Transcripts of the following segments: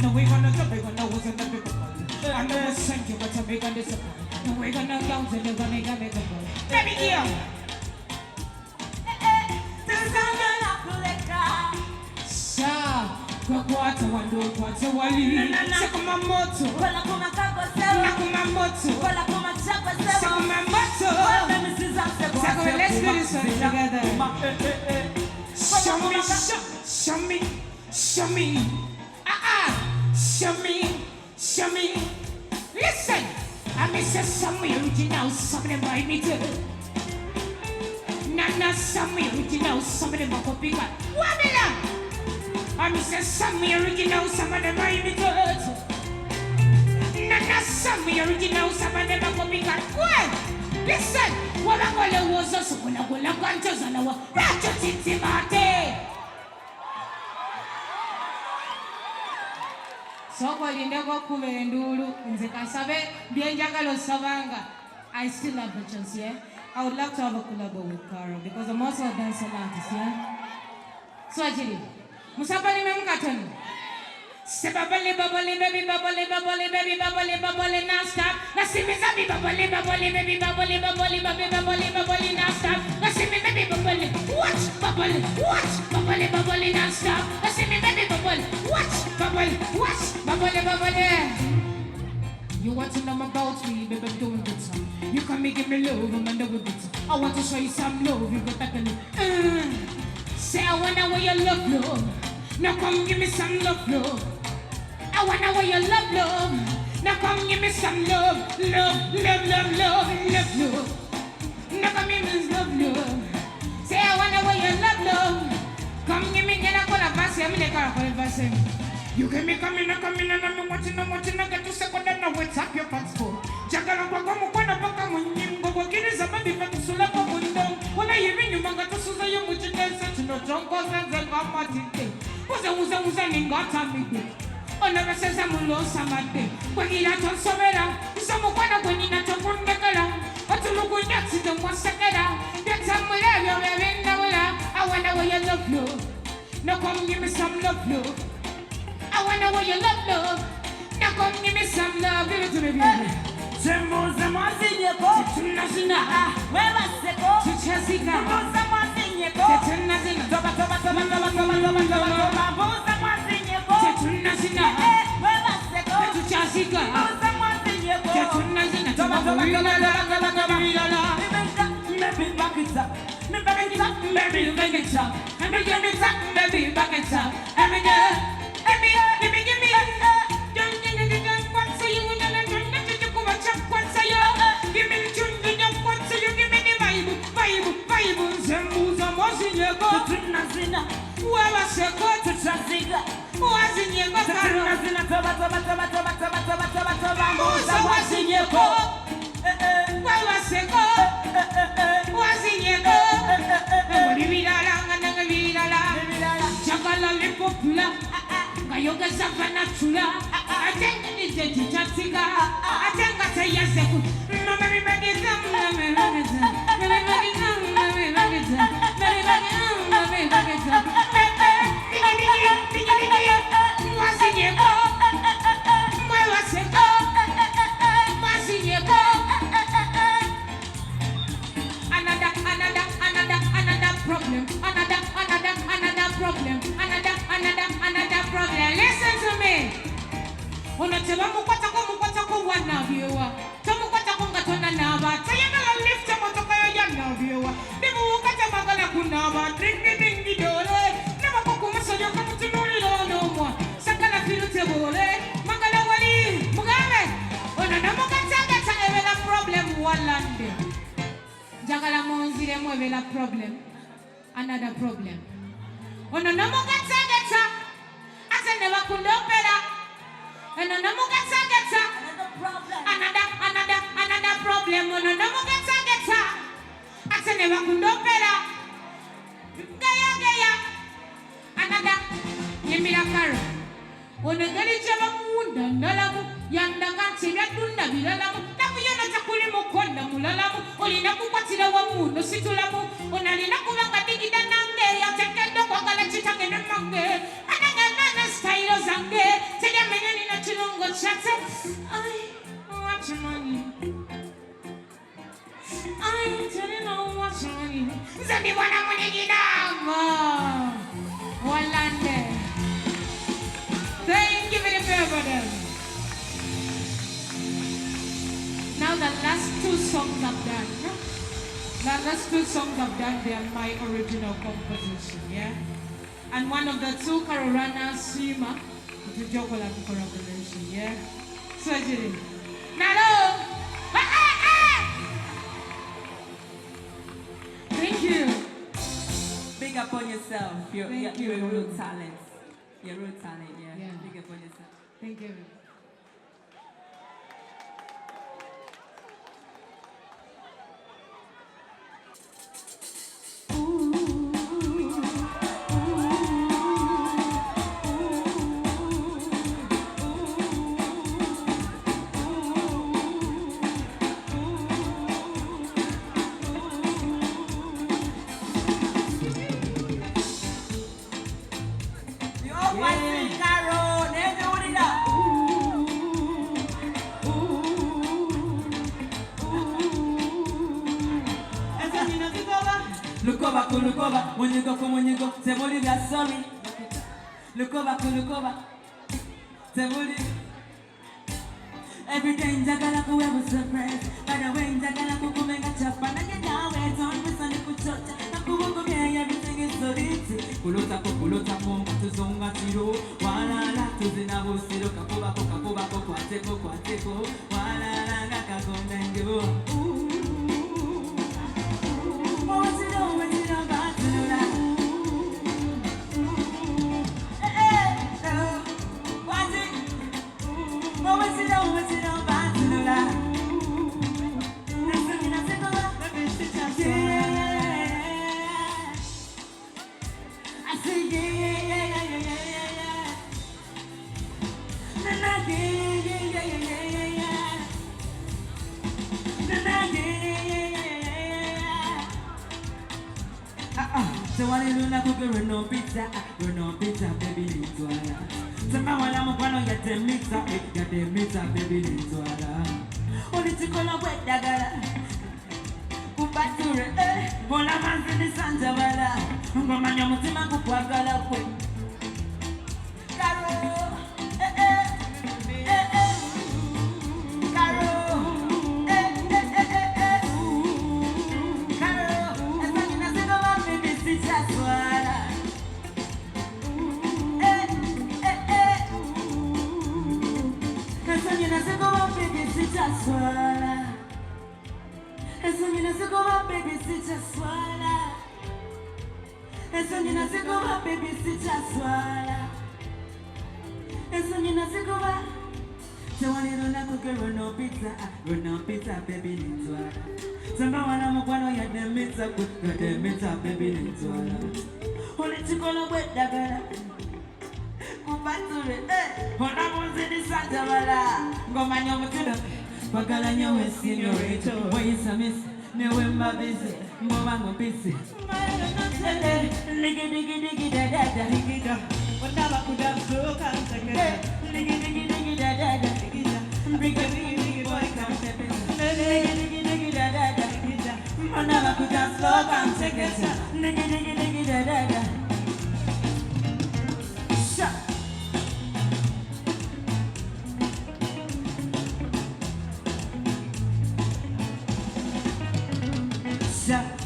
No, we're gonna jump, we're gonna was in the big one. I know it's Sanyu, but I'm gonna disappoint. No, we're gonna bounce and we're gonna get it. Let me hear. Kwa kwata wando kwata wali Sakuma moto Kola kuma kako sewa Nakuma moto Kola kuma chakwa sewa Sakuma moto Sakuma, let's do this one together. Show me, show me, show me. Show me, show me. Listen, I miss some original, somebody buy me too. Nana, some original, somebody buy me too. Wabila. I miss some original, somebody buy me too. Nana, some original, somebody buy me too. Well, listen, what I want to was also when I will have gone to Zanawa. Ratchet in Timate. So I still have the chance, yeah? I would love to have a collab with Carol because I'm also a dancer artist, yeah? So actually, Musabali Memkatan. Sebabali babali baby babali babali baby babali babali now stop. Let's see me baby babali babali baby babali babali baby babali babali now stop. Let's see me baby babali. Watch babali, watch babali babali now stop. Let's see me baby babali. Watch babali, watch babali babali. You want to know about me, baby, I'm doing good. You come and give me love, I'm under with it. I want to show you some love, you got that say I wanna wear your love. Now come give me some love. I wanna wear your love. Now come give me some love. Now come give me love. Say I wanna wear your love. Come give me a call advance. I'm in the car for advance. You can make come in and I'm watching, I get to second and I wait up your passport. Jagala Pagamu, when I become when you go get his abadi to Sulapa window. When I hear you, Manga to Susan, which is such no drunk cousins and Gamma. Was in Gotham. On never says I'm low Samate. When he had on Somera, someone when he not a good Nicola. But to look with that, the one second. That's some whatever, I wonder where you love love. Now come give me some love. I wanna wear your love. Now come give me some love. Give it to me, baby. Semboza mazinyeko. Tunazina. Wewe seko. Tuchazika. Semboza mazinyeko. Tunazina. Toba. Semboza mazinyeko. Tunazina. Wewe seko. Tuchazika. Semboza mazinyeko. Tunazina. Toba. Maybe back it up. Maybe back it up. Maybe back it up. Maybe give me that. Maybe back it up. Every day. Give me. What say you? What say you? Give me the tune. What say you? Give me the Bible. Zembuza mozinyeko. Tunazina. Wewe seko tutazika. Wazinyeko. Tunazina. Toba. Muza wazinyeko. Wewe seko. Wazinyeko. Ngolibirala. Chakala lipopula. Yoga Savana Chula, I think it's a Chatika, I think I say yes, no, everybody is another problem. Listen to me. Unatema mkwata kwa wana viewer. Tamu kwata kunga tona naba. Tayana la lift motoka ya na viewer. Nimu ukata magala kunaba. Ding dole. Nema kuku masojo kama tunuri no mwa. Sakala filu tebole. Magala wali. Mugame. Ona mukata gata evela problem walande. Jagala monzire mo evela problem. Another problem. Ona mukata gata. Asa never kundopera. And no more gata. Another problem. No get I say never could do better. Gaya. Another. Yemirakaro. When the girl is a munda, Nalamu, Yanda Gansi, Dunda, Vilalamu, Nakuyana Takuri Mokonda, Mulalamu, Olinaku Patila Wamu, no Situlamu, Onalinaku Makatiki Danange, Yatakendo, Wakalachita, and Mange, Anagana style Zange, tell them in a chilungo chat. I watch money. I tell you no watch money. Zandiwana Munigina, Walande. Thank you very much. Now the last two songs I've done. The last two songs I've done, they are my original composition, yeah? And one of the two, Karorana Sima, to Jokola collaboration, yeah? Surgery. Nalo! Thank you. Big up on yourself. You're a real talent. You're a real talent, yeah. Big up on yourself. Thank you. Look over, when you go, say what you got, sorry. Look over, say what you. Every day, Jagala, we have a surprise. By the way, Jagala, come and catch up, and I get down where it's on with Sunday put shot. Everything is so easy. Pulota, to Zonga Tiro, Wala, to the Nabo, Siro, Kakoba, Quateko, Wala, Gaka, and go. So I don't know cook run pizza, baby Lintuala. So now I'm gonna get the mixer, baby Lintuala. Only to call a wet dagara. Kupature, Bola man's in the Santa Vala. Ngomanya mutima kukwagala kwe. Caro. Run pizza, baby Lintuala. Somebody I'm going to get the mixer, baby Lintuala. Only to call a wet dagger. Kupature, hold on to the Santa Vala. Go man, you're to Pagalanyo is senorito. Why is a miss? No, when my busy, Mama busy. Diggy, da. What never could have so come again. Diggy, da. Bring a boy, come stepping. Diggy, da. What never could have so come again. Diggy, da.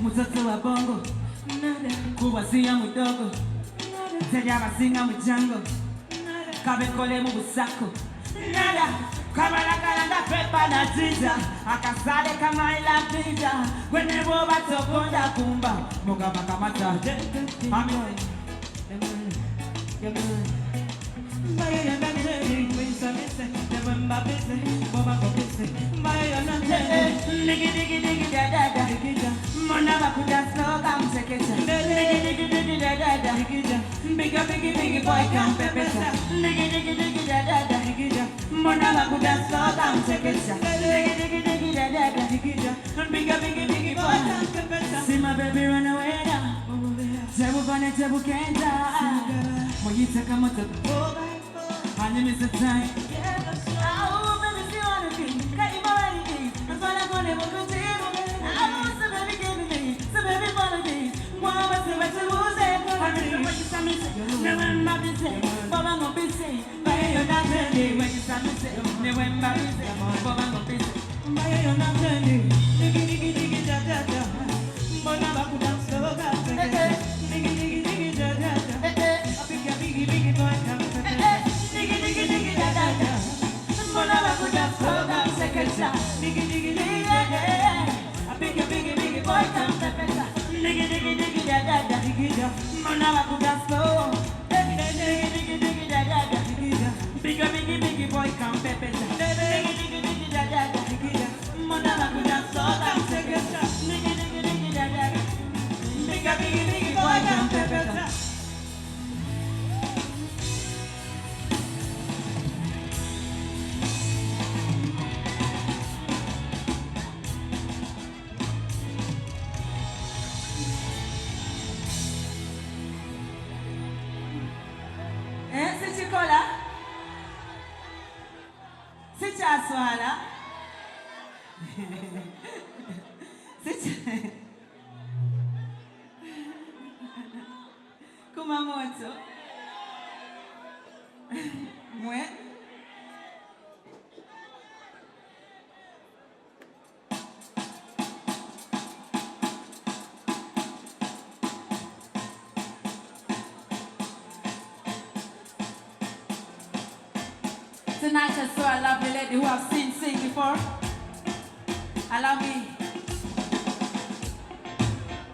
Mtoto wa bongo kuwazia mdogo Teja masinga mjango Kabekole mubusako Nada Kabala kalanda pepa na jinja Akasade kama ila pija Gwene boba tokonda kumba Moga baka mata Amin Mbaye ya mbele Mwisa mese Never mbabese Boba Diggy diggy diggy da da da. Mona bakuda slow come take it. Diggy diggy diggy da da da. Bigger biggy biggy boy come pepe. Diggy diggy diggy da da da. Mona bakuda slow come take it. Diggy diggy diggy da da da. Bigger biggy biggy boy come pepe. See my baby run away now. Tebu bane tebu kenda. Moyita kama tebu. Honey miss the time. Oh baby see what I feel. Can't you already? I'm gonna go never go to you. I want some baby give me. Some baby follow me. Mama say what you was it. I really want you some me say. Never my busy. Baba no busy. But you're not ready. When you some me say. Never my busy. Baba no busy. But you're not ready. Diggy diggy diggy da da da. Mona bakuda slow down. Diggy diggy diggy da da da. A biggy biggy boy come. Diggy diggy diggy da da da. Mona bakuda slow down. Diggy diggy diggy da da. A biggy boy come. Diggy diggy diggy da da da. Mona bakuda slow. Diggy diggy diggy da da da. Biggy boy come. Diggy diggy diggy da da da. Mona bakuda slow down. Diggy diggy diggy da da da. Biggy boy come. C'est Chicola. C'est Chaswala. C'est Kumamoto. Moi. Tonight I saw a lovely lady who I've seen sing before. Allow me